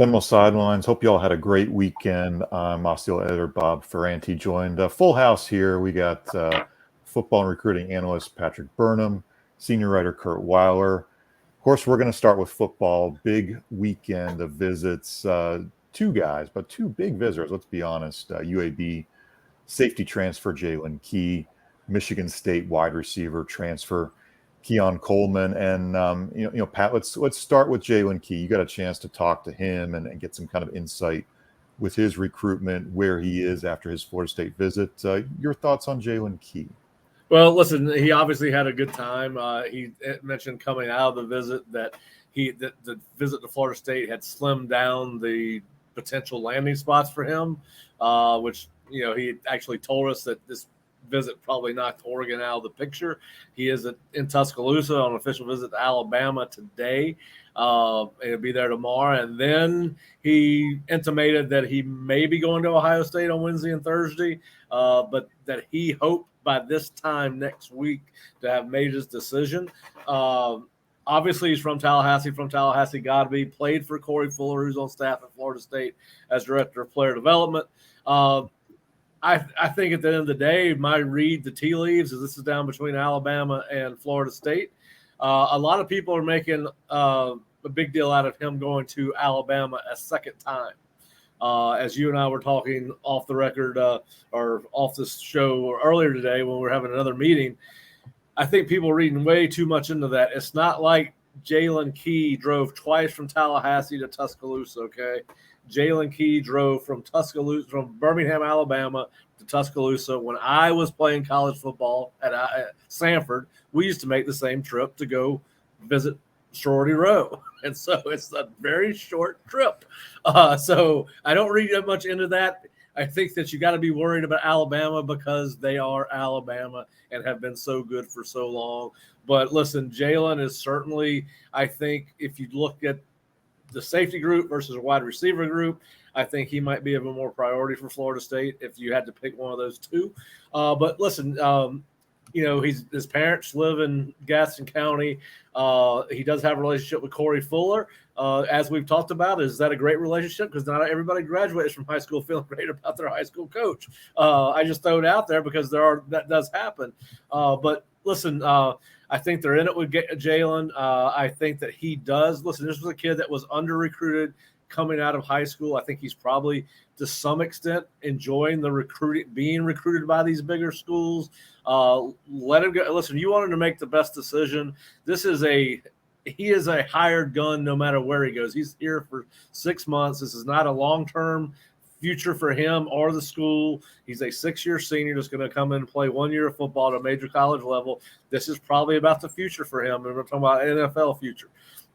Seminole Sidelines. Hope you all had a great weekend. I'm Osteal editor Bob Ferranti, joined full house here. We got football and recruiting analyst Patrick Burnham, senior writer Kurt Weiler. Of course, we're going to start with football. Big weekend of visits. Two guys, but two big visitors, let's be honest. UAB safety transfer Jaylen Key, Michigan State wide receiver transfer Keon Coleman. And Pat, let's start with Jaylen Key. You got a chance to talk to him and get some kind of insight with his recruitment, where he is after his Florida State visit. Your thoughts on Jaylen Key? Well, listen, he obviously had a good time. He mentioned coming out of the visit that the visit to Florida State had slimmed down the potential landing spots for him, which he actually told us that this visit probably knocked Oregon out of the picture. He is in Tuscaloosa on an official visit to Alabama today. He'll be there tomorrow. And then he intimated that he may be going to Ohio State on Wednesday and Thursday, but that he hoped by this time next week to have made his decision. Obviously, he's from Tallahassee, got to be. Played for Corey Fuller, who's on staff at Florida State as director of player development. I think at the end of the day, my read the tea leaves is this is down between Alabama and Florida State. A lot of people are making a big deal out of him going to Alabama a second time. As you and I were talking off the record or off this show earlier today when we were having another meeting, I think people are reading way too much into that. It's not like Jaylen Key drove twice from Tallahassee to Tuscaloosa, okay? Jaylen Key drove from Birmingham, Alabama to Tuscaloosa. When I was playing college football at Sanford, we used to make the same trip to go visit Sorority Row. And so it's a very short trip. So I don't read that much into that. I think that you got to be worried about Alabama because they are Alabama and have been so good for so long. But listen, Jaylen is certainly, I think, if you look at the safety group versus a wide receiver group, I think he might be of a more priority for Florida State if you had to pick one of those two. But listen, his parents live in Gaston County. He does have a relationship with Corey Fuller. As we've talked about, is that a great relationship? Because not everybody graduates from high school feeling great about their high school coach. I just throw it out there because that does happen. But listen, I think they're in it with Jaylen. I think that he does. Listen, this was a kid that was under-recruited coming out of high school. I think he's probably, to some extent, enjoying the being recruited by these bigger schools. Let him go. Listen, you want him to make the best decision. He is a hired gun no matter where he goes. He's here for 6 months. This is not a long-term future for him or the school. He's a 6-year senior that's going to come in and play 1 year of football at a major college level. This is probably about the future for him. And we're talking about NFL future.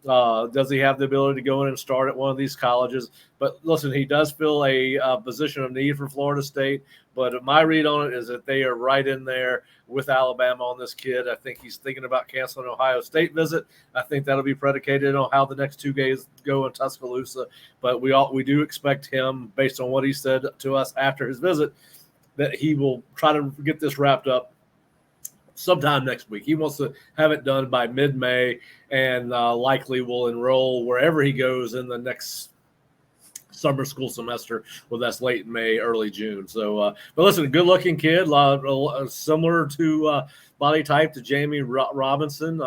Does he have the ability to go in and start at one of these colleges? But listen, he does fill a position of need for Florida State. But my read on it is that they are right in there with Alabama on this kid. I think he's thinking about canceling Ohio State visit. I think that'll be predicated on how the next 2 days go in Tuscaloosa. But we do expect him, based on what he said to us after his visit, that he will try to get this wrapped up sometime next week. He wants to have it done by mid-May and likely will enroll wherever he goes in the next summer school semester, well, that's late May, early June. So, but listen, good-looking kid, similar to body type to Jamie Robinson.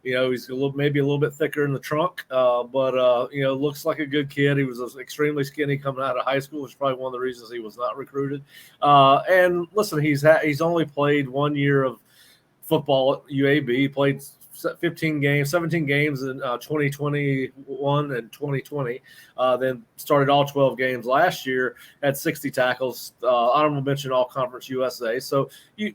He's maybe a little bit thicker in the trunk, but looks like a good kid. He was extremely skinny coming out of high school, which is probably one of the reasons he was not recruited. And listen, he's only played 1 year of football at UAB. He played 17 games in 2021 and 2020. Then started all 12 games last year, had 60 tackles, honorable mention All Conference USA. So you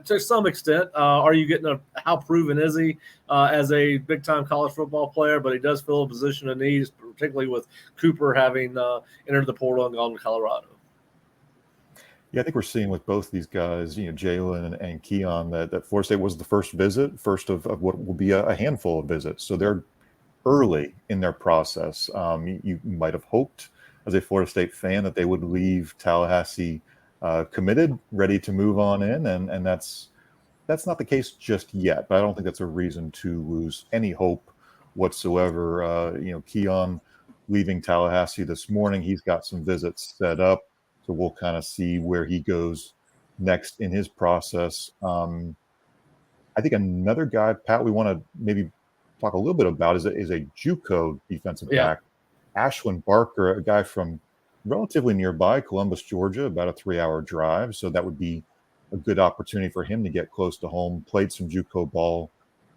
to some extent, are you getting how proven is he as a big time college football player? But he does fill a position of need, particularly with Cooper having entered the portal and gone to Colorado. Yeah, I think we're seeing with both these guys, Jaylen and Keon, that Florida State was the first of what will be a handful of visits. So they're early in their process. You might have hoped as a Florida State fan that they would leave Tallahassee committed, ready to move on in. And that's not the case just yet. But I don't think that's a reason to lose any hope whatsoever. Keon leaving Tallahassee this morning. He's got some visits set up, so we'll kind of see where he goes next in his process. I think another guy, Pat, we want to maybe talk a little bit about is a JUCO defensive back, Ashwin Barker, a guy from relatively nearby, Columbus, Georgia, about a 3-hour drive. So that would be a good opportunity for him to get close to home. Played some JUCO ball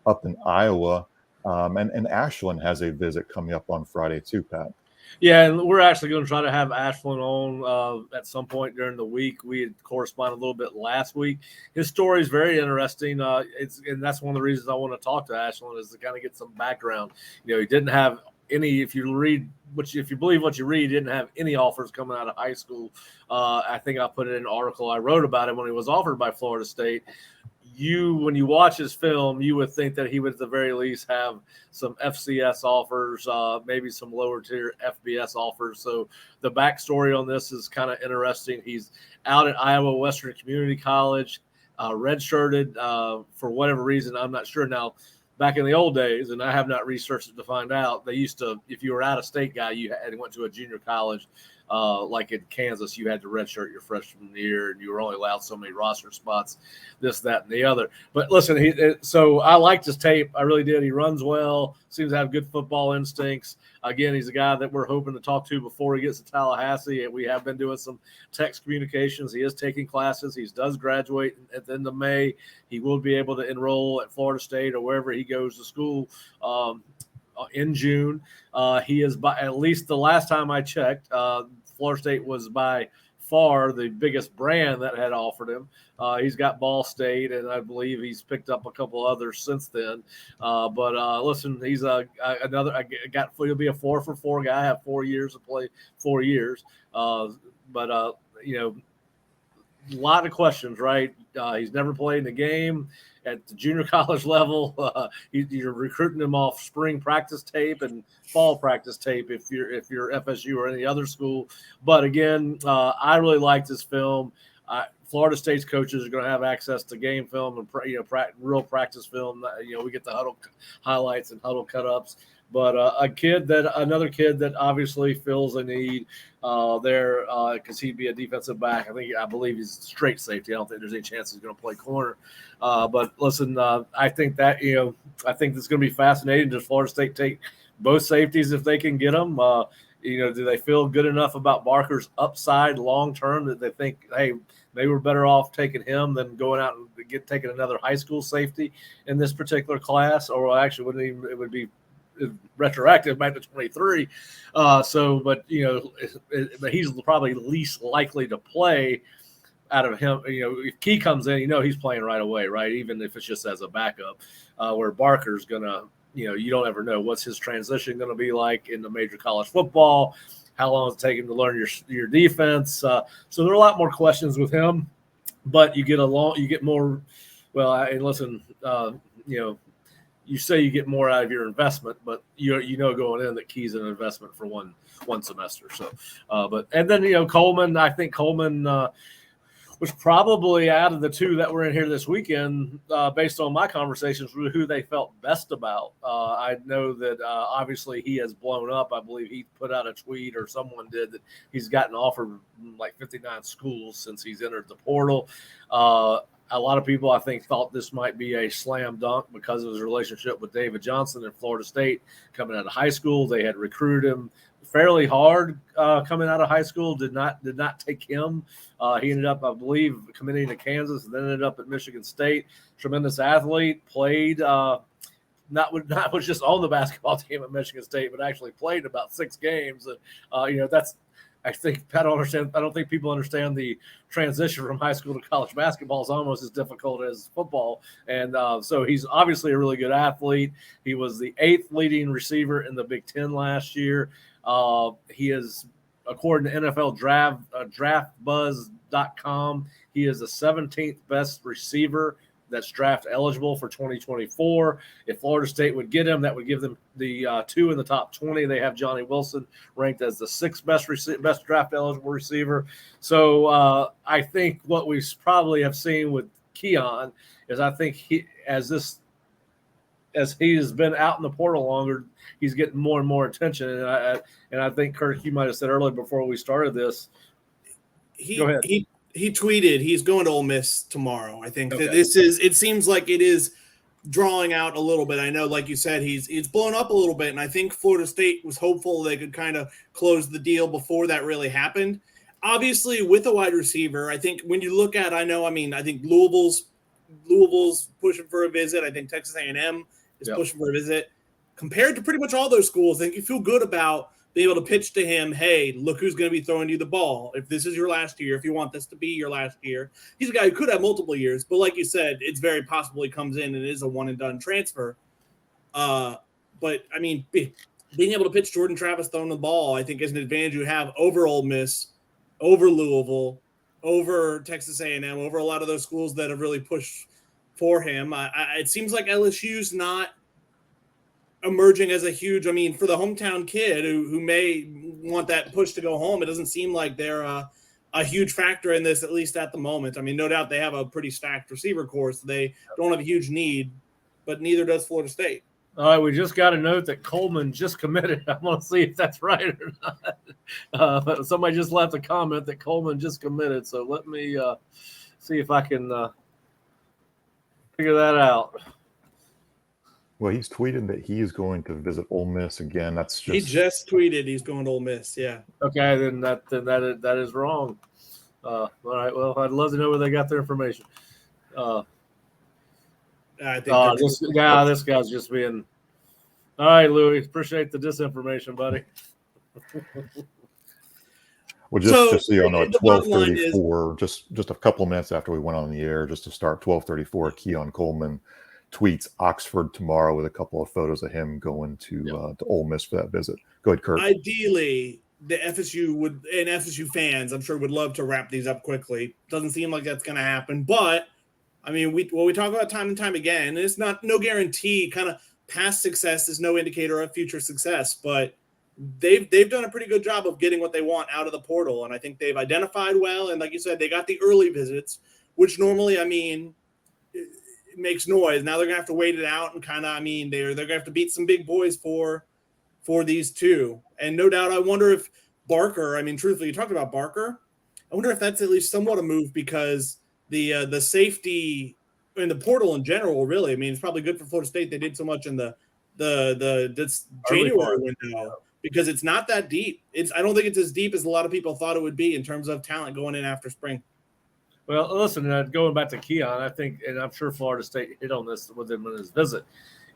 up in Iowa. And Ashwin has a visit coming up on Friday too, Pat. Yeah, and we're actually going to try to have Ashwin on at some point during the week. We had corresponded a little bit last week. His story is very interesting. And that's one of the reasons I want to talk to Ashwin is to kind of get some background. He didn't have any. If you believe what you read, he didn't have any offers coming out of high school. I think I put it in an article I wrote about him when he was offered by Florida State. When you watch his film, you would think that he would at the very least have some FCS offers, maybe some lower tier FBS offers. So the backstory on this is kind of interesting. He's out at Iowa Western Community College, redshirted for whatever reason. I'm not sure now. Back in the old days, and I have not researched it to find out, they used to, if you were out of state guy, you went to a junior college, like in Kansas, you had to redshirt your freshman year, and you were only allowed so many roster spots, this, that, and the other. But listen, so I liked his tape. I really did. He runs well, seems to have good football instincts. Again, he's a guy that we're hoping to talk to before he gets to Tallahassee, and we have been doing some text communications. He is taking classes. He does graduate at the end of May. He will be able to enroll at Florida State or wherever he goes to school in June. He is, by at least the last time I checked, Florida State was by far the biggest brand that had offered him. He's got Ball State, and I believe he's picked up a couple others since then. But listen, he's he'll be a 4-for-4 guy. I have 4 years to play, 4 years. But a lot of questions, right? He's never played in a game at the junior college level. You're recruiting him off spring practice tape and fall practice tape if you're FSU or any other school. But again, I really liked this film. Florida State's coaches are going to have access to game film and real practice film. We get the huddle highlights and huddle cut-ups. But another kid that obviously fills a need there because he'd be a defensive back. I believe he's straight safety. I don't think there's any chance he's going to play corner. But listen, I think that I think it's going to be fascinating. Does Florida State take both safeties if they can get them? Do they feel good enough about Barker's upside long term that they think, hey, maybe we're better off taking him than going out and taking another high school safety in this particular class? Or actually, it would be retroactive back to 23. But he's probably least likely to play out of him. If Key comes in, he's playing right away, right? Even if it's just as a backup, where Barker's gonna, you don't ever know what's his transition going to be like in the major college football. How long does it take him to learn your defense? So there are a lot more questions with him, but you get more. Well, and listen, you say you get more out of your investment, but going in that Key's an investment for one semester. So, and then Coleman. I think Coleman was probably out of the two that were in here this weekend, based on my conversations with who they felt best about. I know that obviously he has blown up. I believe he put out a tweet, or someone did, that he's gotten offered like 59 schools since he's entered the portal. A lot of people, I think, thought this might be a slam dunk because of his relationship with David Johnson in Florida State coming out of high school. They had recruited him fairly hard coming out of high school. Did not take him. He ended up, I believe, committing to Kansas, and then ended up at Michigan State. Tremendous athlete. Played not was just on the basketball team at Michigan State, but actually played about 6 games. And that's. I think I don't think people understand the transition from high school to college basketball is almost as difficult as football. And so he's obviously a really good athlete. He was the 8th leading receiver in the Big Ten last year. He is, according to NFL DraftBuzz.com, he is the 17th best receiver that's draft eligible for 2024. If Florida State would get him, that would give them the 2 in the top 20. They have Johnny Wilson ranked as the 6th best draft eligible receiver. So I think what we probably have seen with Keon is, I think as he has been out in the portal longer, he's getting more and more attention. And I think, Kirk, you might have said earlier before we started this. Go ahead. He tweeted he's going to Ole Miss tomorrow. I think Okay. that it seems like it is drawing out a little bit. I know, like you said, he's blown up a little bit, and I think Florida State was hopeful they could kind of close the deal before that really happened. Obviously, with a wide receiver, I think when you look at, I think Louisville's pushing for a visit. I think Texas A&M is pushing for a visit. Compared to pretty much all those schools, I think you feel good about being able to pitch to him, hey, look who's going to be throwing you the ball. If this is your last year, if you want this to be your last year. He's a guy who could have multiple years, but like you said, it's very possible he comes in and it is a one-and-done transfer. But, I mean, being able to pitch Jordan Travis throwing the ball, I think is an advantage you have over Ole Miss, over Louisville, over Texas A&M, over a lot of those schools that have really pushed for him. It seems like LSU's not emerging as a huge, for the hometown kid who may want that push to go home, it doesn't seem like they're a huge factor in this, at least at the moment. I mean, no doubt they have a pretty stacked receiver corps, so they don't have a huge need, but neither does Florida State. All right, we just got a note that Coleman just committed. I want to see if that's right or not. But somebody just left a comment that Coleman just committed, so let me see if I can figure that out. Well, he's tweeted that he is going to visit Ole Miss again. He just tweeted he's going to Ole Miss. Yeah. Okay, then that is wrong. All right. Well, I'd love to know where they got their information. I think this guy's just being. All right, Louis. Appreciate the disinformation, buddy. Well, just so you all know, at 12:34, just a couple of minutes after we went on the air, just to start, 12:34, Keon Coleman tweets Oxford tomorrow with a couple of photos of him going to Ole Miss for that visit. Go ahead, Kurt. Ideally, the FSU fans, I'm sure, would love to wrap these up quickly. Doesn't seem like that's going to happen, but I mean, we talk about time and time again, and it's no guarantee. Kind of past success is no indicator of future success, but they've done a pretty good job of getting what they want out of the portal, and I think they've identified well. And like you said, they got the early visits, which normally, it makes noise. Now they're gonna have to wait it out and they're gonna have to beat some big boys for these two. And no doubt, I wonder if Barker. Truthfully, you talked about Barker. I wonder if that's at least somewhat a move, because the safety in the portal in general, really. It's probably good for Florida State. They did so much in the January window because it's not that deep. I don't think it's as deep as a lot of people thought it would be in terms of talent going in after spring. Well, listen, going back to Keon, I think, and I'm sure Florida State hit on this with him in his visit.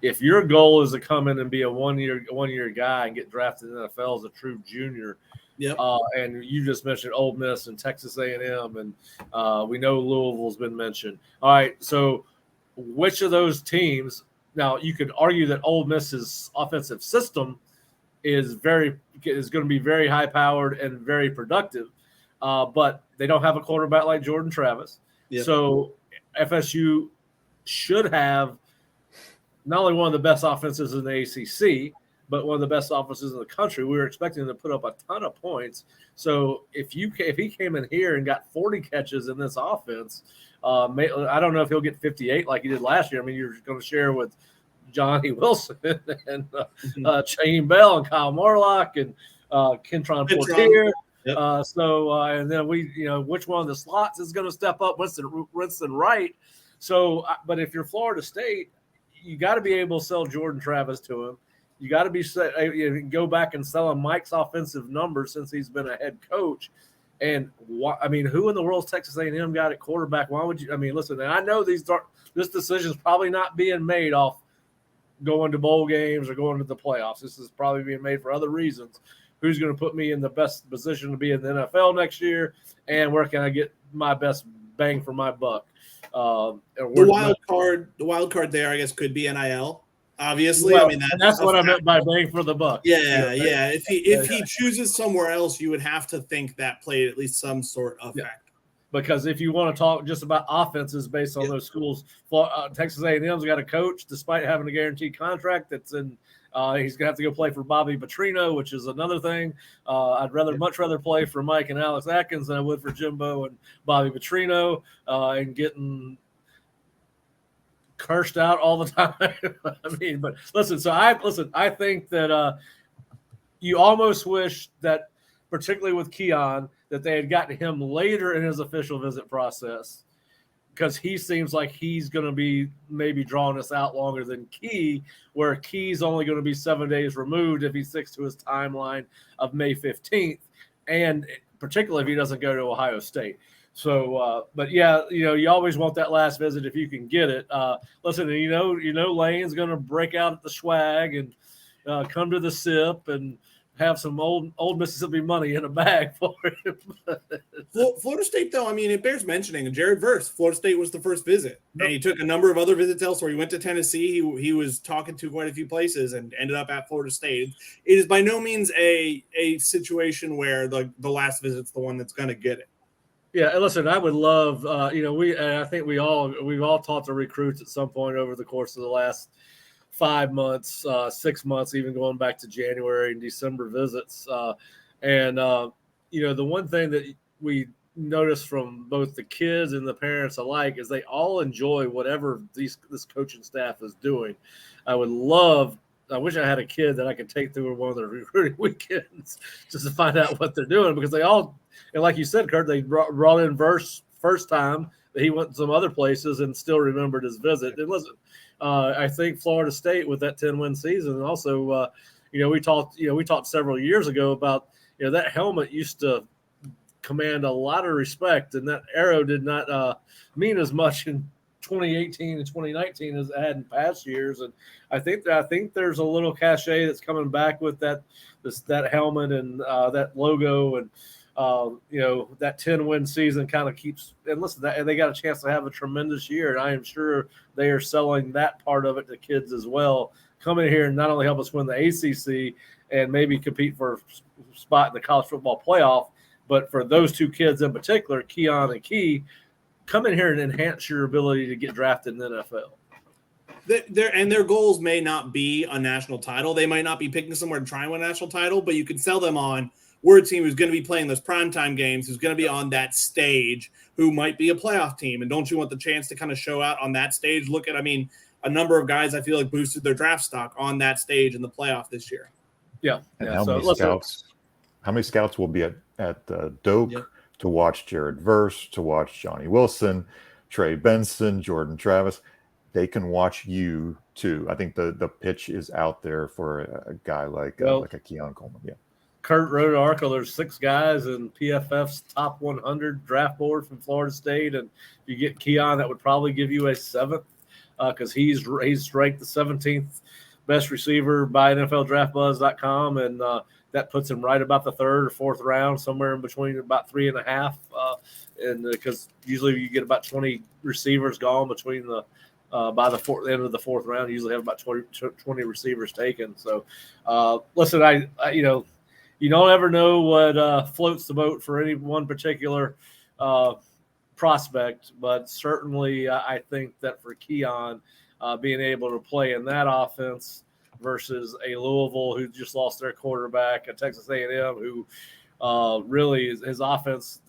If your goal is to come in and be a one-year guy and get drafted in the NFL as a true junior, and you just mentioned Ole Miss and Texas A&M, and we know Louisville's been mentioned. All right, so which of those teams? Now, you could argue that Ole Miss's offensive system is going to be very high-powered and very productive. But they don't have a quarterback like Jordan Travis. Yep. So FSU should have not only one of the best offenses in the ACC, but one of the best offenses in the country. We were expecting them to put up a ton of points. So if he came in here and got 40 catches in this offense, I don't know if he'll get 58 like he did last year. You're going to share with Johnny Wilson and Shane Bell and Kyle Morlock and Kentron Portier. Yep. And then which one of the slots is going to step up? Winston Wright. So, but if you're Florida State, you got to be able to sell Jordan Travis to him. You got to go back and sell him Mike's offensive numbers since he's been a head coach. And who in the world's Texas A&M got at quarterback? Why would you? Listen, and I know this decision's probably not being made off going to bowl games or going to the playoffs. This is probably being made for other reasons. Who's going to put me in the best position to be in the NFL next year, and where can I get my best bang for my buck? The wild card there, I guess, could be NIL. Obviously, well, that's what I meant by bang for the buck. Yeah. If he chooses somewhere else, you would have to think that played at least some sort of factor. Because if you want to talk just about offenses based on those schools, Texas A&M's got a coach, despite having a guaranteed contract, that's in. He's going to have to go play for Bobby Petrino, which is another thing. I'd much rather play for Mike and Alex Atkins than I would for Jimbo and Bobby Petrino. And getting cursed out all the time. I mean, but listen. I think that you almost wish that, particularly with Keon, that they had gotten him later in his official visit process, because he seems like he's going to be maybe drawing us out longer than Key, where Key's only going to be 7 days removed if he sticks to his timeline of May 15th, and particularly if he doesn't go to Ohio State. So, but yeah, you always want that last visit if you can get it. Listen, Lane's going to break out at the swag and come to the SIP and have some old Mississippi money in a bag for him. Florida State, though, I mean, it bears mentioning. Jared Verse, Florida State was the first visit, and he took a number of other visits elsewhere. He went to Tennessee. He was talking to quite a few places and ended up at Florida State. It is by no means a situation where the last visit's the one that's going to get it. Yeah, and listen, I would love, I think we've all talked to recruits at some point over the course of the last 5 months, 6 months, even going back to January and December visits. The one thing that we noticed from both the kids and the parents alike is they all enjoy whatever this coaching staff is doing. I wish I had a kid that I could take through one of the recruiting weekends just to find out what they're doing, because they all, and like you said, Kurt, they brought in Verse first time, but he went to some other places and still remembered his visit. And listen, I think Florida State with that 10-win season, and also, we talked several years ago about, that helmet used to command a lot of respect, and that arrow did not mean as much in 2018 and 2019 as it had in past years. And I think there's a little cachet that's coming back with that helmet and that logo, and that 10-win season kind of keeps. And listen, they got a chance to have a tremendous year, and I am sure they are selling that part of it to kids as well. Come in here and not only help us win the ACC and maybe compete for a spot in the college football playoff, but for those two kids in particular, Keon and Key, come in here and enhance your ability to get drafted in the NFL. Their goals may not be a national title. They might not be picking somewhere to try and win a national title, but you can sell them on, we're a team who's going to be playing those primetime games, who's going to be on that stage, who might be a playoff team. And don't you want the chance to kind of show out on that stage? Look at, a number of guys I feel like boosted their draft stock on that stage in the playoff this year. Yeah. And how many scouts will be at Doak to watch Jared Verse, to watch Johnny Wilson, Trey Benson, Jordan Travis? They can watch you too. I think the pitch is out there for a guy like a Keon Coleman. Yeah. Kurt wrote an article. There's 6 guys in PFF's top 100 draft board from Florida State, and if you get Keon, that would probably give you a 7th, because he's ranked the 17th best receiver by NFLDraftBuzz.com, and that puts him right about the 3rd or 4th round, somewhere in between about 3.5, and because usually you get about 20 receivers gone between the by the end of the 4th round. You usually have about 20 receivers taken. So, listen, you don't ever know what floats the boat for any one particular prospect, but certainly I think that for Keon, being able to play in that offense versus a Louisville who just lost their quarterback, a Texas A&M who really his offense,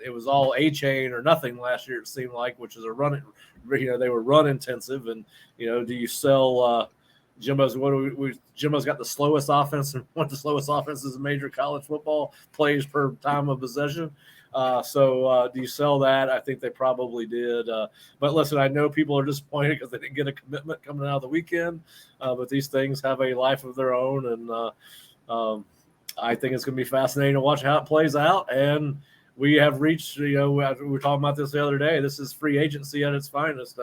it was all A-chain or nothing last year, it seemed like, which is a run. They were run intensive, and do you sell Jimbo's got the slowest offense, and one of the slowest offenses in major college football, plays per time of possession. So do you sell that? I think they probably did. But listen, I know people are disappointed because they didn't get a commitment coming out of the weekend. But these things have a life of their own, and I think it's going to be fascinating to watch how it plays out. And we have reached, we were talking about this the other day. This is free agency at its finest.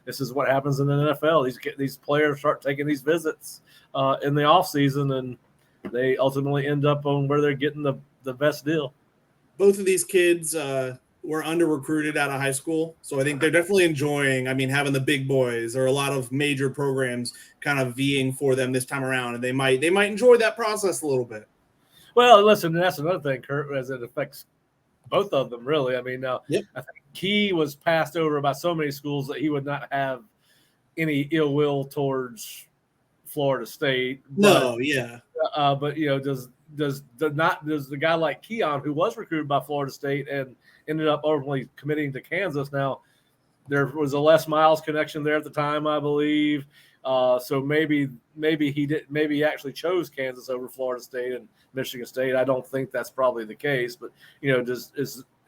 This is what happens in the NFL. These players start taking these visits in the offseason, and they ultimately end up on where they're getting the best deal. Both of these kids were under-recruited out of high school, so I think they're definitely enjoying, having the big boys or a lot of major programs kind of vying for them this time around, and they might enjoy that process a little bit. Well, listen, that's another thing, Kurt, as it affects both of them, really. I think Key was passed over by so many schools that he would not have any ill will towards Florida State. But does the guy like Keon, who was recruited by Florida State and ended up ultimately committing to Kansas, now there was a Les Miles connection there at the time, I believe. So maybe he actually chose Kansas over Florida State and Michigan State. I don't think that's probably the case, but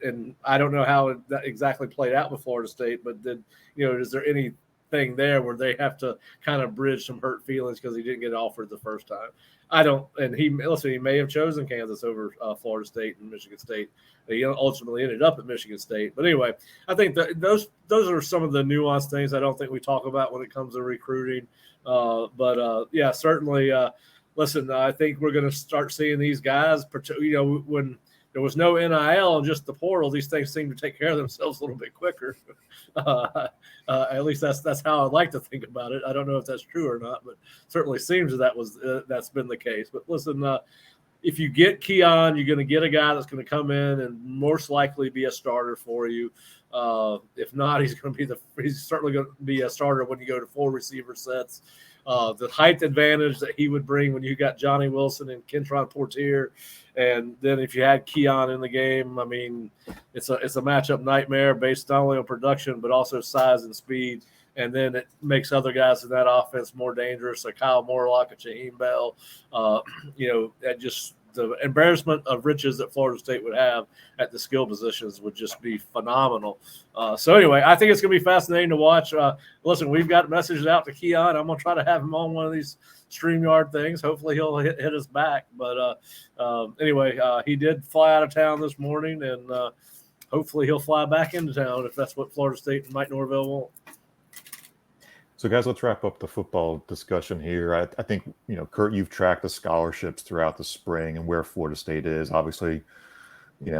and I don't know how that exactly played out with Florida State, but is there anything there where they have to kind of bridge some hurt feelings because he didn't get offered the first time? I don't, and he may have chosen Kansas over Florida State and Michigan State. He ultimately ended up at Michigan State. But anyway, I think that those are some of the nuanced things I don't think we talk about when it comes to recruiting. Yeah, certainly. Listen, I think we're going to start seeing these guys, when there was no NIL and just the portal, these things seem to take care of themselves a little bit quicker. At least that's how I like to think about it. I don't know if that's true or not, but certainly seems that's been the case. But listen, if you get Keon, you're going to get a guy that's going to come in and most likely be a starter for you. If not, he's certainly going to be a starter when you go to 4 receiver sets. The height advantage that he would bring when you got Johnny Wilson and Kentron Portier, and then if you had Keon in the game, I mean, it's a matchup nightmare based not only on production but also size and speed. And then it makes other guys in that offense more dangerous. Like Kyle Morlock and Shaheem Bell, just the embarrassment of riches that Florida State would have at the skill positions would just be phenomenal. So anyway, I think it's going to be fascinating to watch. Listen, we've got messages out to Keon. I'm going to try to have him on one of these StreamYard things. Hopefully he'll hit us back. But anyway, he did fly out of town this morning, and hopefully he'll fly back into town if that's what Florida State and Mike Norvell want. So, guys, let's wrap up the football discussion here. I think, Kurt, you've tracked the scholarships throughout the spring and where Florida State is. Obviously, 8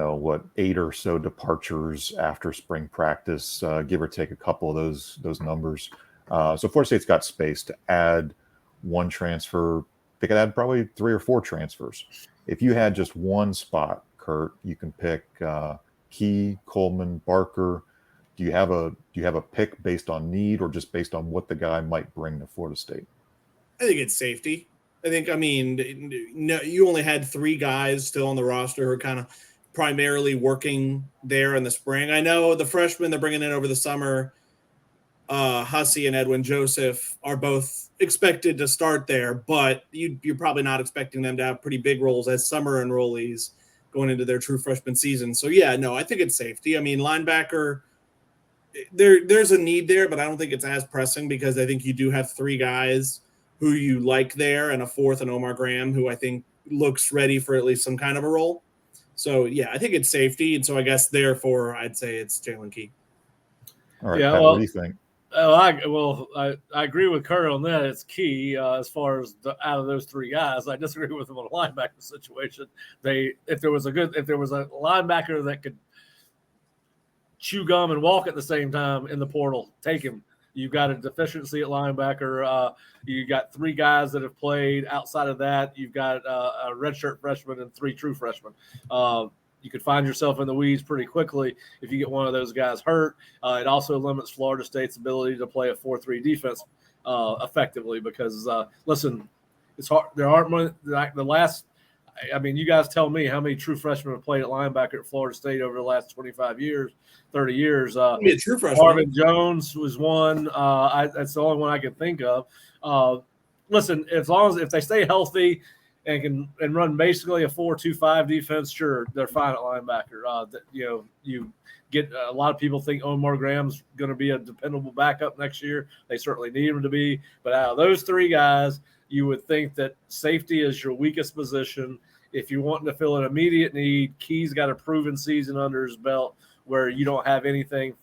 or so departures after spring practice, give or take a couple of those numbers. So Florida State's got space to add one transfer. They could add probably 3 or 4 transfers. If you had just one spot, Kurt, you can pick Key, Coleman, Barker. Do you have a pick based on need or just based on what the guy might bring to Florida State? I think it's safety. You only had 3 guys still on the roster who are kind of primarily working there in the spring. I know the freshmen they're bringing in over the summer, Hussey and Edwin Joseph, are both expected to start there, but you're probably not expecting them to have pretty big roles as summer enrollees going into their true freshman season. So, yeah, no, I think it's safety. I mean, linebacker – there's a need there, but I don't think it's as pressing because I think you do have 3 guys who you like there and a 4th in Omar Graham, who I think looks ready for at least some kind of a role. So, yeah, I think it's safety. And so I guess therefore I'd say it's Jaylen Key. All right, Pat, what do you think? I agree with Kurt on that. It's Key as far as out of those 3 guys. I disagree with him on the linebacker situation. If there was a linebacker that could chew gum and walk at the same time in the portal, take him. You've got a deficiency at linebacker. You got 3 guys that have played. Outside of that, you've got a redshirt freshman and 3 true freshmen. You could find yourself in the weeds pretty quickly if you get one of those guys hurt. It also limits Florida State's ability to play a 4-3 defense effectively because, listen, it's hard. There aren't the last – I mean, you guys tell me how many true freshmen have played at linebacker at Florida State over the last 25 years, 30 years. Be a true freshman. Marvin Jones was one. That's the only one I can think of. Listen, if they stay healthy and run basically a 4-2-5 defense, sure, they're fine at linebacker. You get a lot of people think Omar Graham's going to be a dependable backup next year. They certainly need him to be. But out of those 3 guys, you would think that safety is your weakest position. If you're wanting to fill an immediate need, Key's got a proven season under his belt where you don't have anything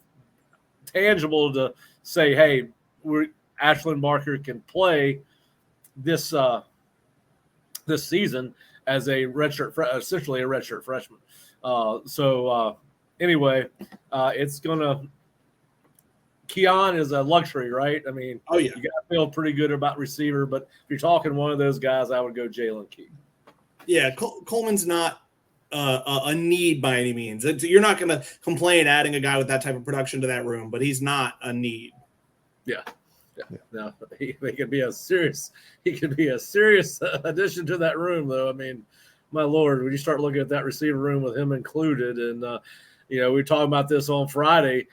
tangible to say, hey, Ashlyn Barker can play this season as a essentially a redshirt freshman. Anyway, it's going to – Keon is a luxury, right? I mean, oh yeah, you got to feel pretty good about receiver, but if you're talking one of those guys, I would go Jaylen Key. Yeah, Coleman's not a need by any means. You're not going to complain adding a guy with that type of production to that room, but he's not a need. Yeah. No, he could be a serious addition to that room, though. I mean, my Lord, when you start looking at that receiver room with him included, and we were talking about this on Friday.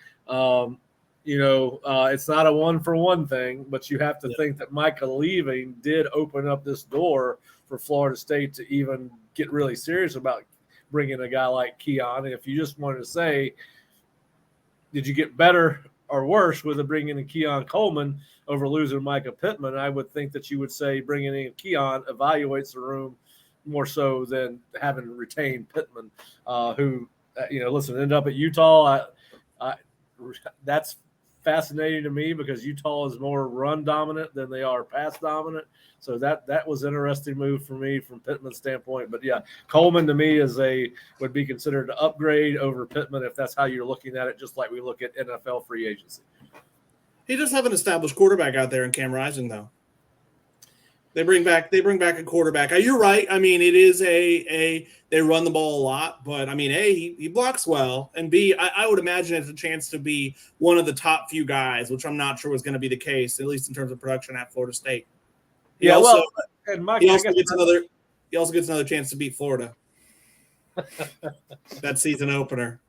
it's not a one-for-one thing, but you have to think that Micah leaving did open up this door for Florida State to even get really serious about bringing a guy like Keon. And if you just wanted to say, did you get better or worse with bringing in Keon Coleman over losing Micah Pittman, I would think that you would say bringing in Keon evaluates the room more so than having retained Pittman, who, listen, ended up at Utah. That's fascinating to me because Utah is more run dominant than they are pass dominant. So that was an interesting move for me from Pittman's standpoint. But yeah, Coleman to me would be considered an upgrade over Pittman if that's how you're looking at it, just like we look at NFL free agency. He does have an established quarterback out there in Cam Rising, though. They bring back a quarterback. You're right. I mean, it is they run the ball a lot, but I mean, A, he blocks well, and B, I would imagine it's a chance to be one of the top few guys, which I'm not sure was going to be the case, at least in terms of production at Florida State. He also gets another chance to beat Florida. That season opener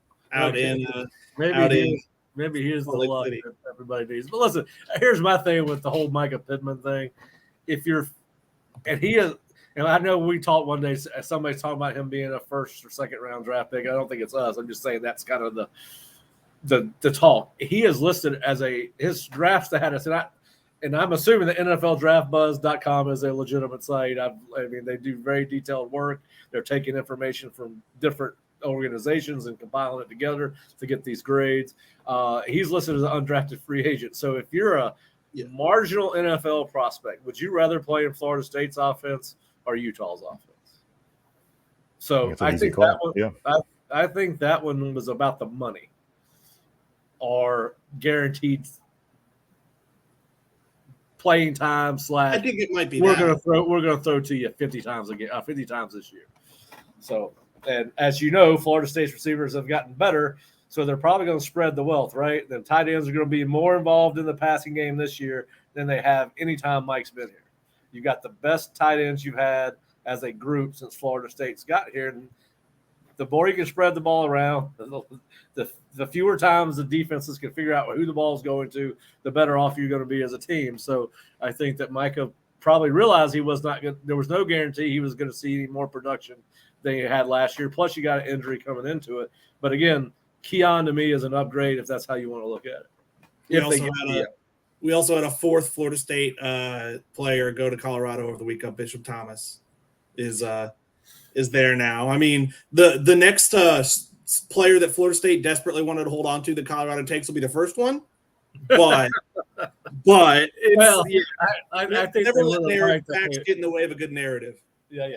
Maybe here's the luck that everybody needs. But listen, here's my thing with the whole Micah Pittman thing. I know we talked one day, somebody's talking about him being a first or second round draft pick. I don't think it's us. I'm just saying that's kind of the talk. He is listed as his draft status, and I'm assuming that NFLDraftBuzz.com is a legitimate site. I mean, they do very detailed work. They're taking information from different organizations and compiling it together to get these grades. He's listed as an undrafted free agent. So if you're a marginal NFL prospect, would you rather play in Florida State's offense or Utah's offense? So I think that one was about the money or guaranteed playing time / I think it might be we're gonna throw to you 50 times this year. So, and as you know, Florida State's receivers have gotten better. So they're probably going to spread the wealth, right? The tight ends are going to be more involved in the passing game this year than they have anytime Mike's been here. You've got the best tight ends you've had as a group since Florida State's got here. And the more you can spread the ball around, the fewer times the defenses can figure out who the ball is going to, the better off you're going to be as a team. So I think that Micah probably realized he was not good. There was no guarantee he was going to see any more production than he had last year. Plus, you got an injury coming into it. But again, Keon to me is an upgrade if that's how you want to look at it. We also had a fourth Florida State player go to Colorado over the weekend. Bishop Thomas is there now. I mean, the next player that Florida State desperately wanted to hold on to that Colorado takes will be the first one. But I think never let facts get in the way of a good narrative. Yeah.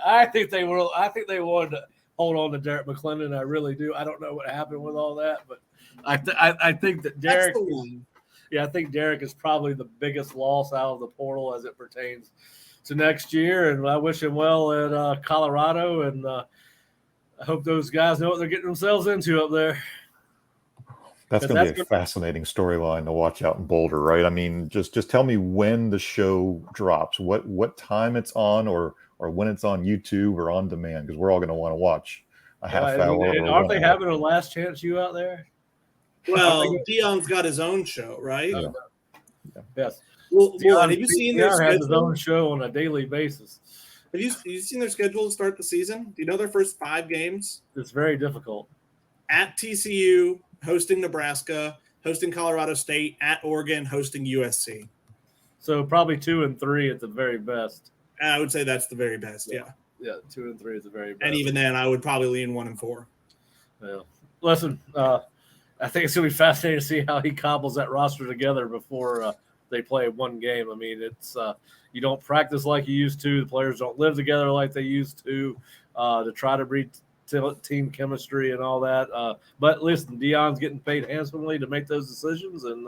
I think they wanted to hold on to Derek McClendon. I really do. I don't know what happened with all that, but I think that Derek. I think Derek is probably the biggest loss out of the portal as it pertains to next year, and I wish him well at Colorado, and I hope those guys know what they're getting themselves into up there. That's going to be a fascinating storyline to watch out in Boulder, right? I mean, just tell me when the show drops, what time it's on, or when it's on YouTube or on demand, because we're all going to want to watch a half hour. And aren't they having a Last Chance U out there? Well, Dion's got his own show, right? Yeah. Yes. Well, have you seen their schedule? Has his own show on a daily basis. Have you seen their schedule to start the season? Do you know their first 5 games? It's very difficult. At TCU, hosting Nebraska, hosting Colorado State, at Oregon, hosting USC. So probably 2 and 3 at the very best. I would say that's the very best. Yeah. 2 and 3 is the very best. And even then, I would probably lean 1 and 4. Yeah. Listen, I think it's going to be fascinating to see how he cobbles that roster together before they play one game. I mean, it's you don't practice like you used to. The players don't live together like they used to try to breed team chemistry and all that. But listen, Dion's getting paid handsomely to make those decisions, and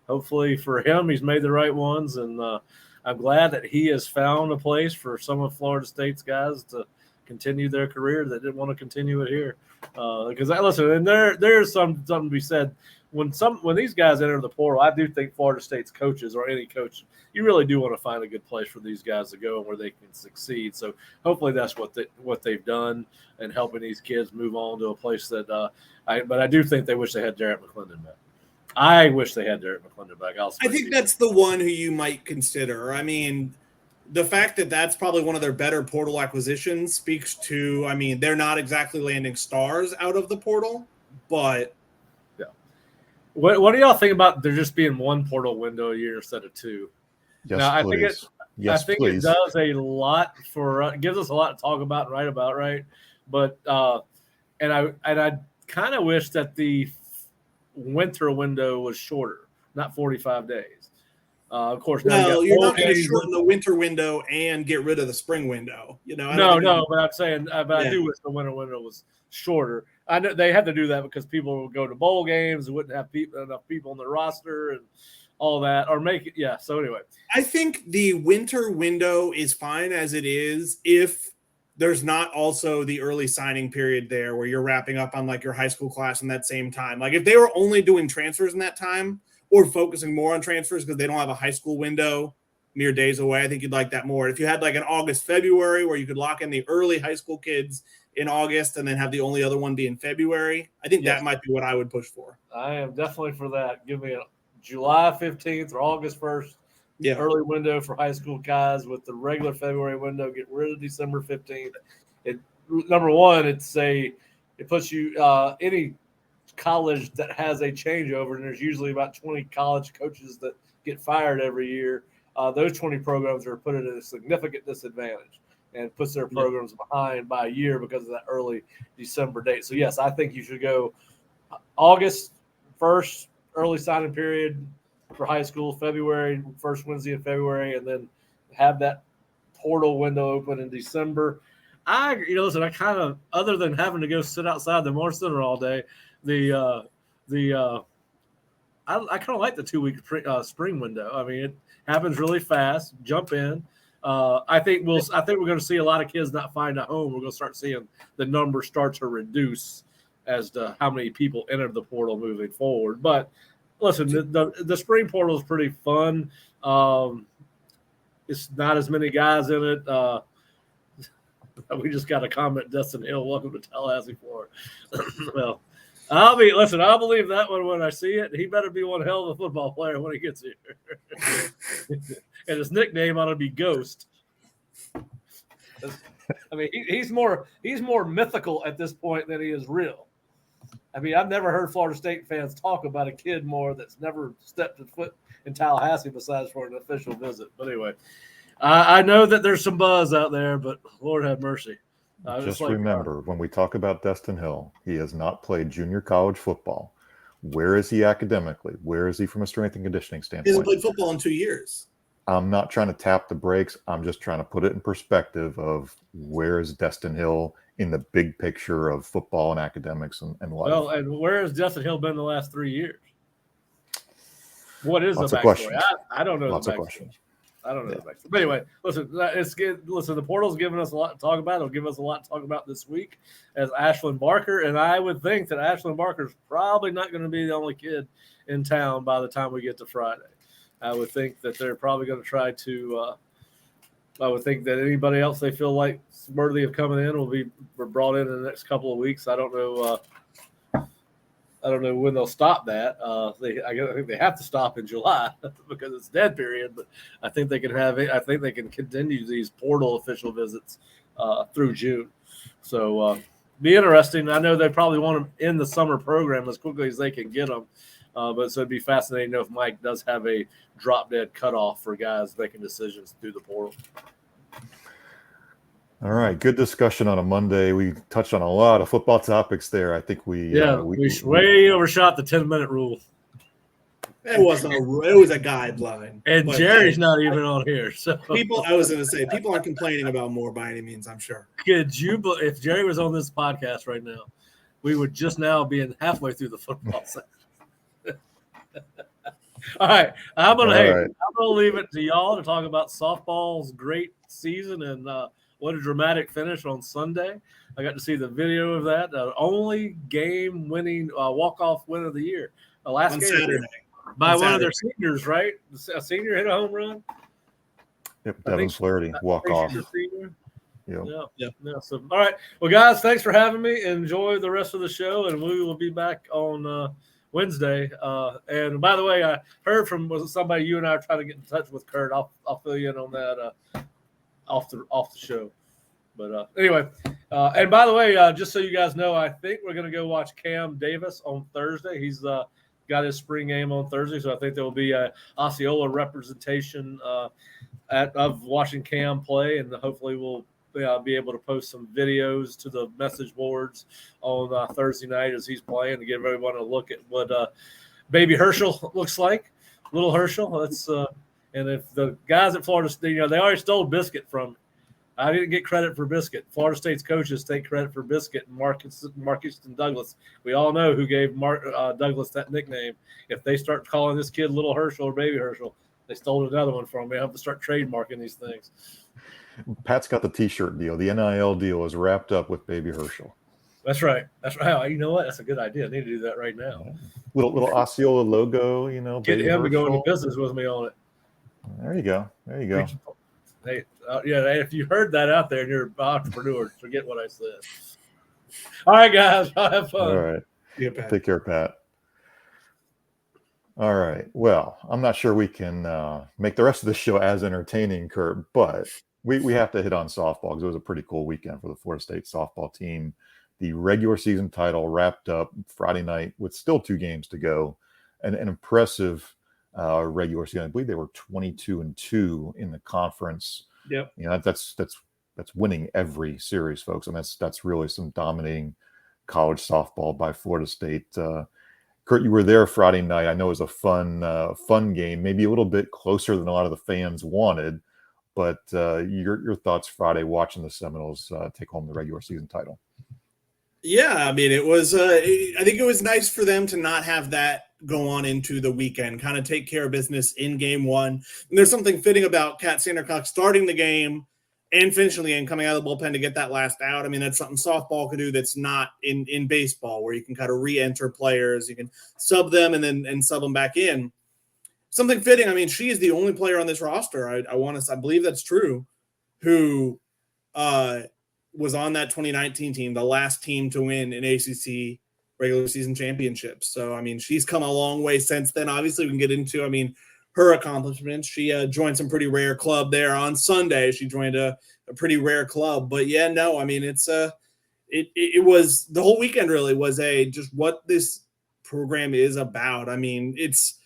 hopefully for him, he's made the right ones. And I'm glad that he has found a place for some of Florida State's guys to continue their career that didn't want to continue it here. Because listen, and there's something to be said when these guys enter the portal. I do think Florida State's coaches, or any coach, you really do want to find a good place for these guys to go and where they can succeed. So hopefully that's what they've done and helping these kids move on to a place that. But I do think they wish they had Derek McClendon back. I wish they had Derek McClendon back. I think that's the one who you might consider. I mean, the fact that that's probably one of their better portal acquisitions speaks to, I mean, they're not exactly landing stars out of the portal, but. Yeah. What do y'all think about there just being one portal window a year instead of two? Yes, now, please. I think it does a lot for gives us a lot to talk about and write about, right? But and I kind of wish that the winter window was shorter, not 45 days. Of course, no, you're not going to shorten the winter window and get rid of the spring window. You know, but I'm saying, but I do wish the winter window was shorter. I know they had to do that because people would go to bowl games, and wouldn't have enough people on the roster, and all that, or make it. Yeah. So anyway, I think the winter window is fine as it is if there's not also the early signing period there where you're wrapping up on like your high school class in that same time. Like if they were only doing transfers in that time or focusing more on transfers because they don't have a high school window mere days away, I think you'd like that more. If you had like an August, February where you could lock in the early high school kids in August and then have the only other one be in February, I think that might be what I would push for. I am definitely for that. Give me a July 15th or August 1st. Yeah, early window for high school guys with the regular February window. Get rid of December 15th. Number one, it puts you any college that has a changeover, and there's usually about 20 college coaches that get fired every year. Those 20 programs are put at a significant disadvantage and puts their programs behind by a year because of that early December date. So yes, I think you should go August 1st, early signing period for high school, February, first Wednesday in February, and then have that portal window open in December. I kind of, other than having to go sit outside the Moore Center all day, I kind of like the 2-week spring window. I mean, it happens really fast. Jump in. I think we're going to see a lot of kids not find a home. We're going to start seeing the number start to reduce as to how many people enter the portal moving forward. But listen, the spring portal is pretty fun. It's not as many guys in it. We just got a comment, Destin Hill, welcome to Tallahassee, Florida. Well, I'll believe that one when I see it. He better be one hell of a football player when he gets here. And his nickname ought to be Ghost. I mean, he's more mythical at this point than he is real. I mean, I've never heard Florida State fans talk about a kid more that's never stepped a foot in Tallahassee besides for an official visit. But anyway, I know that there's some buzz out there, but Lord have mercy. Just remember, when we talk about Destin Hill, he has not played junior college football. Where is he academically? Where is he from a strength and conditioning standpoint? He hasn't played football in 2 years. I'm not trying to tap the brakes. I'm just trying to put it in perspective of where is Destin Hill in the big picture of football and academics and life. Well, and where has Destin Hill been the last 3 years? What is Lots the of backstory? questions. I don't know Lots the of backstory. questions. I don't know the backstory. But anyway, listen, the portal's giving us a lot to talk about. It'll give us a lot to talk about this week as Ashlyn Barker. And I would think that Ashlyn Barker is probably not going to be the only kid in town by the time we get to Friday. I would think that they're probably going to try to I would think that anybody else they feel like is worthy of coming in will be brought in the next couple of weeks. I don't know when they'll stop that. I think they have to stop in July because it's dead period. But I think they can continue these portal official visits through June. So be interesting. I know they probably want them in the summer program as quickly as they can get them. But so it'd be fascinating to know if Mike does have a drop dead cutoff for guys making decisions through the portal. All right, good discussion on a Monday. We touched on a lot of football topics there. I think we way overshot the 10-minute rule. It was a guideline. And Jerry's not even on here. So people aren't complaining about more by any means, I'm sure. If Jerry was on this podcast right now, we would just now be halfway through the football season. All right, I'm gonna leave it to y'all to talk about softball's great season and what a dramatic finish on Sunday. I got to see the video of that. Only game-winning walk-off win of the year. Last game Saturday. By one of their seniors, right? A senior hit a home run. Yep, Devin Flaherty walk-off. Yeah. So, all right. Well, guys, thanks for having me. Enjoy the rest of the show, and we will be back on Wednesday. And by the way, I heard from somebody, you and I are trying to get in touch with Kurt. I'll fill you in on that off the show. But anyway, and by the way, just so you guys know, I think we're going to go watch Cam Davis on Thursday. He's got his spring game on Thursday, so I think there will be a Osceola representation of watching Cam play, and hopefully we'll be able to post some videos to the message boards on Thursday night as he's playing to give everyone a look at what baby Herschel looks like. Little Herschel. That's and if the guys at Florida State, they already stole Biscuit from me. I didn't get credit for Biscuit. Florida State's coaches take credit for Biscuit and Marcus and Douglas. We all know who gave Douglas that nickname. If they start calling this kid Little Herschel or Baby Herschel, they stole another one from me. I have to start trademarking these things. Pat's got the T-shirt deal. The NIL deal is wrapped up with Baby Herschel. That's right. That's right. You know what? That's a good idea. I need to do that right now. Yeah. Little Osceola logo, Get Baby him to go Herschel. into business with me on it. There you go. Hey, if you heard that out there and you're an entrepreneur, forget what I said. All right, guys. I'll have fun. All right. Yeah, Pat. Take care, Pat. All right. Well, I'm not sure we can make the rest of the show as entertaining, Kurt, but we have to hit on softball because it was a pretty cool weekend for the Florida State softball team. The regular season title wrapped up Friday night with still 2 games to go. An impressive regular season. I believe they were 22-2 in the conference. Yep. That's winning every series, folks, and that's really some dominating college softball by Florida State. Kurt, you were there Friday night. I know it was a fun game, maybe a little bit closer than a lot of the fans wanted, but your thoughts Friday watching the Seminoles take home the regular season title. Yeah, I mean, it was. I think it was nice for them to not have that go on into the weekend, kind of take care of business in game one. And there's something fitting about Kat Sandercock starting the game and finishing the game, coming out of the bullpen to get that last out. I mean, that's something softball could do that's not in baseball, where you can kind of re-enter players, you can sub them and then sub them back in. Something fitting. I mean, she is the only player on this roster. I believe that's true, who was on that 2019 team, the last team to win an ACC regular season championship. So, I mean, she's come a long way since then. Obviously, we can get into, her accomplishments. She joined some pretty rare club there on Sunday. She joined a pretty rare club. But, yeah, no, I mean, it's it was the whole weekend really was just what this program is about. I mean, it's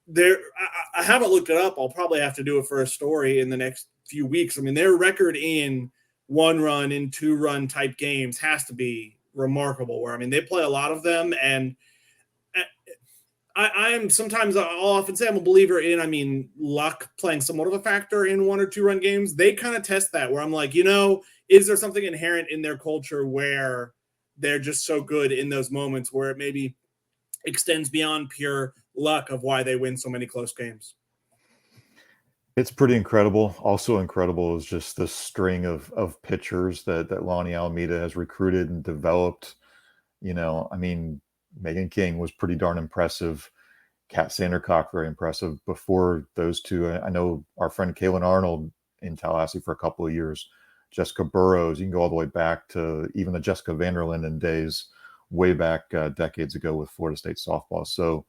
there. I haven't looked it up. I'll probably have to do it for a story in the next few weeks. I mean, their record in 1-run and 2-run type games has to be remarkable, where, I mean, they play a lot of them. And I am sometimes, I'll often say I'm a believer in, luck playing somewhat of a factor in 1 or 2-run games. They kind of test that, where I'm like, is there something inherent in their culture where they're just so good in those moments where it maybe extends beyond pure luck of why they win so many close games? It's pretty incredible. Also incredible is just the string of pitchers that Lonnie Alameda has recruited and developed. Megan King was pretty darn impressive. Kat Sandercock, very impressive. Before those two, I know our friend Kaylin Arnold in Tallahassee for a couple of years. Jessica Burrows, you can go all the way back to even the Jessica Vanderlinden days, way back decades ago with Florida State softball. So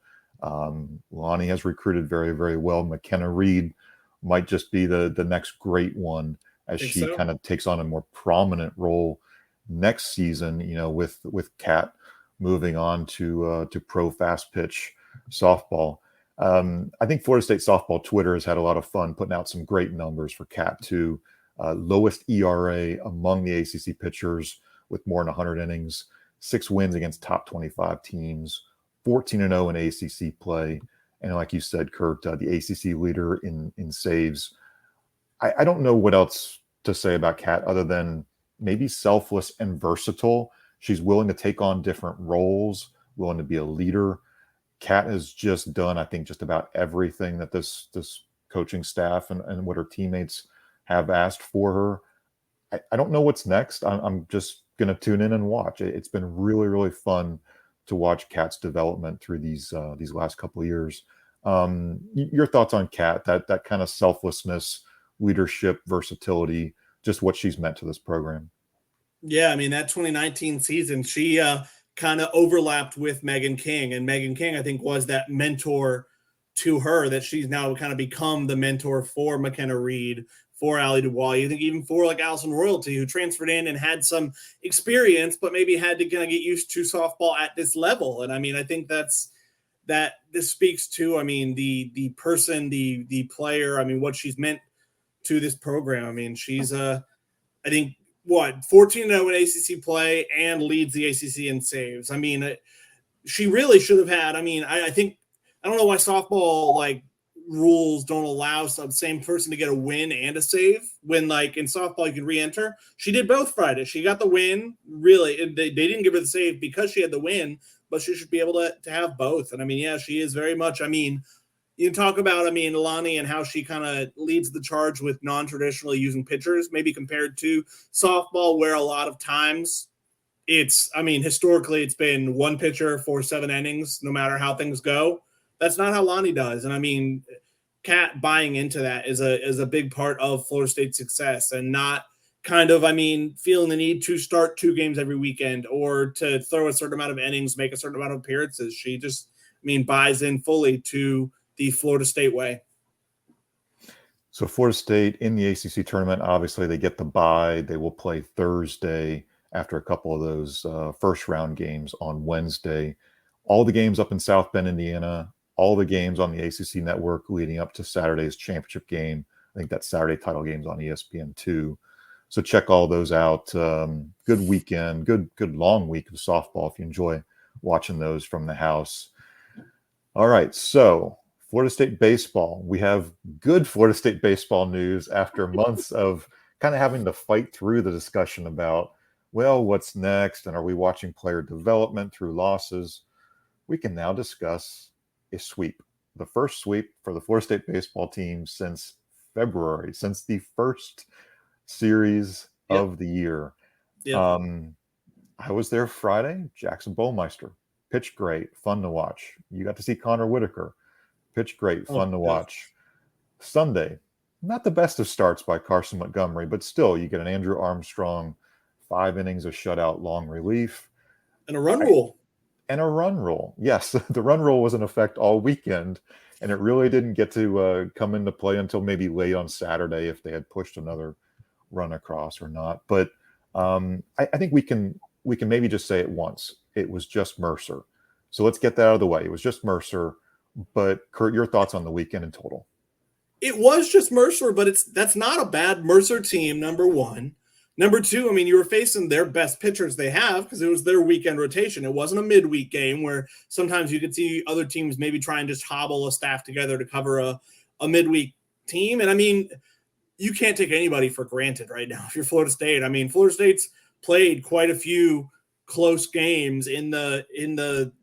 Lonnie has recruited very, very well. McKenna Reed might just be the next great one as she kind of takes on a more prominent role next season, with Kat moving on to pro fast pitch softball. I think Florida State softball Twitter has had a lot of fun putting out some great numbers for Kat too. Lowest ERA among the ACC pitchers with more than 100 innings, 6 wins against top 25 teams, 14-0 in ACC play. And like you said, Kurt, the ACC leader in saves. I don't know what else to say about Kat other than maybe selfless and versatile. She's willing to take on different roles, willing to be a leader. Kat has just done, I think, just about everything that this coaching staff and what her teammates have asked for her. I don't know what's next. I'm just going to tune in and watch. It's been really, really fun to watch Kat's development through these last couple of years. Your thoughts on Kat, that kind of selflessness, leadership, versatility, just what she's meant to this program. Yeah, I mean, that 2019 season, she kind of overlapped with Megan King. And Megan King, I think, was that mentor to her, that she's now kind of become the mentor for McKenna Reed, for Allie Dubois. You think even for like Allison Royalty, who transferred in and had some experience, but maybe had to kind of get used to softball at this level. And I mean, I think this speaks to, I mean, the person, the player, I mean, what she's meant to this program. I mean, she's I think 14-0 in ACC play and leads the ACC in saves. I mean, she really should have had, I mean, I think, I don't know why softball like rules don't allow the same person to get a win and a save when, like, in softball you can re-enter. She did both Friday. She got the win. Really, they didn't give her the save because she had the win, but she should be able to have both. And I mean, yeah, she is very much, I mean, you talk about, I mean, Lonnie and how she kind of leads the charge with non-traditionally using pitchers, maybe compared to softball, where a lot of times it's, I mean, historically it's been one pitcher for 7 innings, no matter how things go. That's not how Lonnie does. And I mean, Kat buying into that is a big part of Florida State's success, and not kind of, I mean, feeling the need to start 2 games every weekend or to throw a certain amount of innings, make a certain amount of appearances. She just, I mean, buys in fully to the Florida State way. So Florida State in the ACC tournament, obviously they get the bye. They will play Thursday after a couple of those first round games on Wednesday. All the games up in South Bend, Indiana, all the games on the ACC network leading up to Saturday's championship game. I think that Saturday title game's on ESPN2. So check all those out. Good weekend, good long week of softball if you enjoy watching those from the house. All right, so Florida State baseball. We have good Florida State baseball news after months of kind of having to fight through the discussion about, well, what's next? And are we watching player development through losses? We can now discuss a sweep, the first sweep for the Florida State baseball team since February, since the first series of the year. I was there Friday. Jackson Bowmeister pitched great, fun to watch. You got to see Connor Whitaker pitched great, fun to watch. Sunday, not the best of starts by Carson Montgomery, but still you get an Andrew Armstrong, 5 innings of shutout long relief. And a run rule. And a run rule. Yes, the run rule was in effect all weekend, and it really didn't get to come into play until maybe late on Saturday if they had pushed another run across or not. But I think we can maybe just say it once. It was just Mercer. So let's get that out of the way. It was just Mercer. But Kurt, your thoughts on the weekend in total? It was just Mercer, but that's not a bad Mercer team, number one. Number two, I mean, you were facing their best pitchers they have because it was their weekend rotation. It wasn't a midweek game where sometimes you could see other teams maybe try and just hobble a staff together to cover a midweek team. And I mean, you can't take anybody for granted right now if you're Florida State. I mean, Florida State's played quite a few close games in the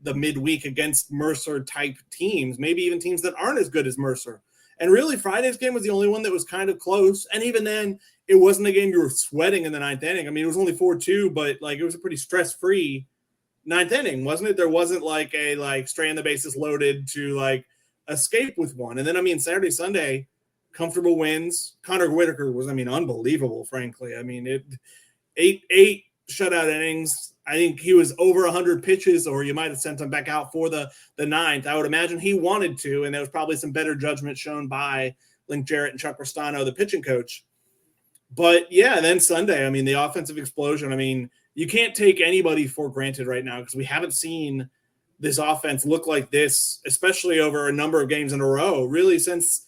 midweek against Mercer type teams, maybe even teams that aren't as good as Mercer. And really, Friday's game was the only one that was kind of close. And even then, it wasn't a game you were sweating in the 9th inning. I mean, it was only 4-2, but like it was a pretty stress-free 9th inning, wasn't it? There wasn't like a straying the bases loaded to like escape with one. And then, I mean, Saturday, Sunday, comfortable wins. Connor Whitaker was, I mean, unbelievable, frankly. I mean, eight shutout innings. I think he was over 100 pitches, or you might have sent him back out for the 9th. I would imagine he wanted to, and there was probably some better judgment shown by Link Jarrett and Chuck Rostano, the pitching coach. But, yeah, then Sunday, I mean, the offensive explosion. I mean, you can't take anybody for granted right now because we haven't seen this offense look like this, especially over a number of games in a row, really since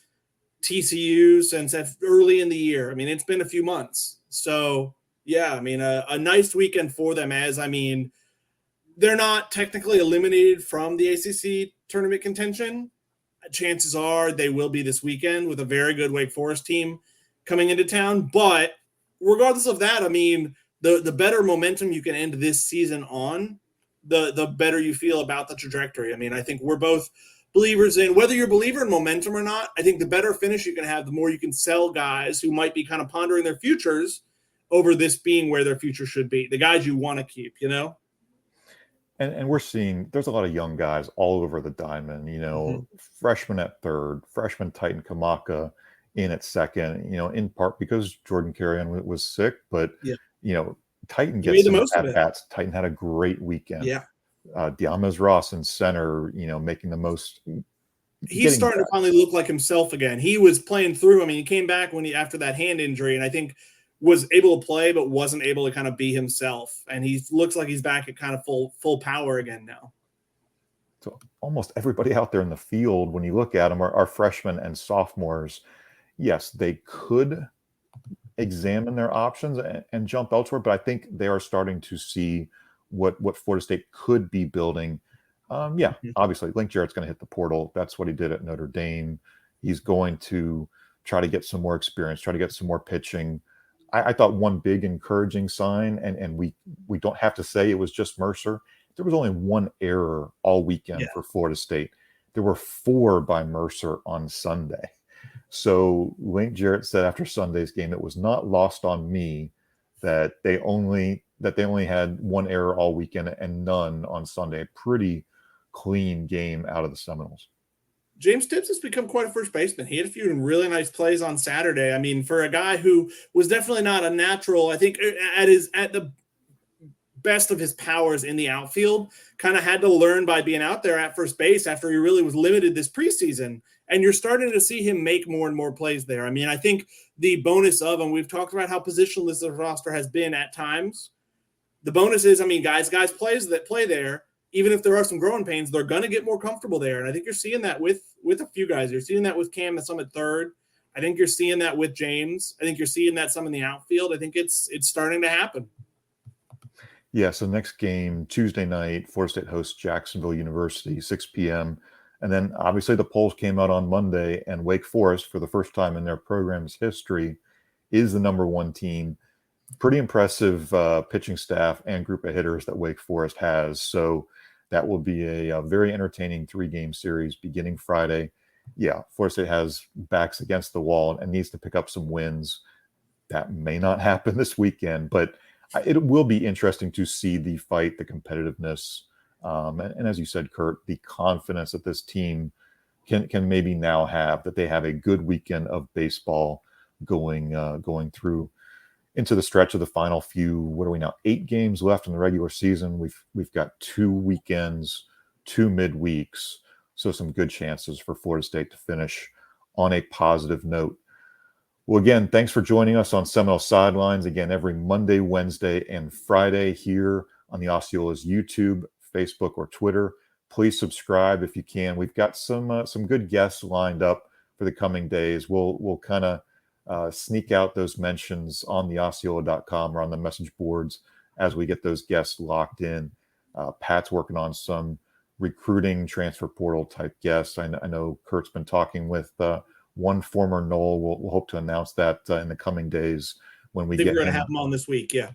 TCU, since early in the year. I mean, it's been a few months. So, yeah, I mean, a nice weekend for them, as, I mean, they're not technically eliminated from the ACC tournament contention. Chances are they will be this weekend with a very good Wake Forest team coming into town. But regardless of that, I mean, the better momentum you can end this season on, the better you feel about the trajectory. I mean, I think we're both believers in, whether you're a believer in momentum or not, I think the better finish you can have, the more you can sell guys who might be kind of pondering their futures over this being where their future should be, the guys you want to keep, you know? And we're seeing there's a lot of young guys all over the diamond, you know, freshman at third, freshman Titan Kamaka in at second, you know, in part because Jordan Carrion was sick, but, you know, Titan gets some at-bats. Titan had a great weekend. Yeah. Diamez Ross in center, making the most. He's starting to finally look like himself again. He was playing through. I mean, he came back after that hand injury, and I think was able to play, but wasn't able to kind of be himself. And he looks like he's back at kind of full power again now. So almost everybody out there in the field, when you look at them, are freshmen and sophomores. Yes, they could examine their options and jump elsewhere, but I think they are starting to see what Florida State could be building. Obviously, Link Jarrett's going to hit the portal. That's what he did at Notre Dame. He's going to try to get some more experience, try to get some more pitching. I thought one big encouraging sign, and we don't have to say it was just Mercer. There was only one error all weekend for Florida State. There were 4 by Mercer on Sunday. So Link Jarrett said after Sunday's game, it was not lost on me that they only had one error all weekend and none on Sunday. A pretty clean game out of the Seminoles. James Tibbs has become quite a first baseman. He had a few really nice plays on Saturday. I mean, for a guy who was definitely not a natural, I think at the best of his powers in the outfield, kind of had to learn by being out there at first base after he really was limited this preseason. And you're starting to see him make more and more plays there. I mean, I think the bonus of, and we've talked about how positionless the roster has been at times. The bonus is, I mean, guys plays that play there, even if there are some growing pains, they're going to get more comfortable there. And I think you're seeing that with a few guys. You're seeing that with Cam and some at third. I think you're seeing that with James. I think you're seeing that some in the outfield. I think it's starting to happen. Yeah, so next game, Tuesday night, Florida State hosts Jacksonville University, 6 p.m. And then obviously the polls came out on Monday, and Wake Forest, for the first time in their program's history, is the number 1 team. Pretty impressive pitching staff and group of hitters that Wake Forest has. So that will be a very entertaining 3-game series beginning Friday. Yeah, Florida State has backs against the wall and needs to pick up some wins. That may not happen this weekend, but it will be interesting to see the fight, the competitiveness, and as you said, Kurt, the confidence that this team can maybe now have, that they have a good weekend of baseball going through into the stretch of the final few. What are we now? 8 games left in the regular season. We've got 2 weekends, 2 midweeks, so some good chances for Florida State to finish on a positive note. Well, again, thanks for joining us on Seminole Sidelines. Again, every Monday, Wednesday, and Friday here on the Osceola's YouTube, Facebook, or Twitter. Please subscribe if you can. We've got some good guests lined up for the coming days. We'll kind of sneak out those mentions on the Osceola.com or on the message boards as we get those guests locked in. Pat's working on some recruiting transfer portal type guests. I know Kurt's been talking with one former Knoll. We'll hope to announce that in the coming days when we get. We're going to have him on this week. Yeah.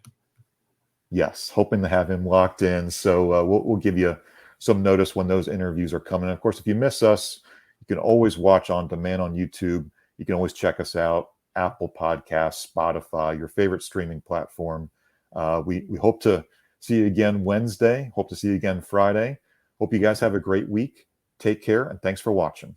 Yes, hoping to have him locked in. So we'll give you some notice when those interviews are coming. And of course, if you miss us, you can always watch on demand on YouTube. You can always check us out, Apple Podcasts, Spotify, your favorite streaming platform. We hope to see you again Wednesday. Hope to see you again Friday. Hope you guys have a great week. Take care, and thanks for watching.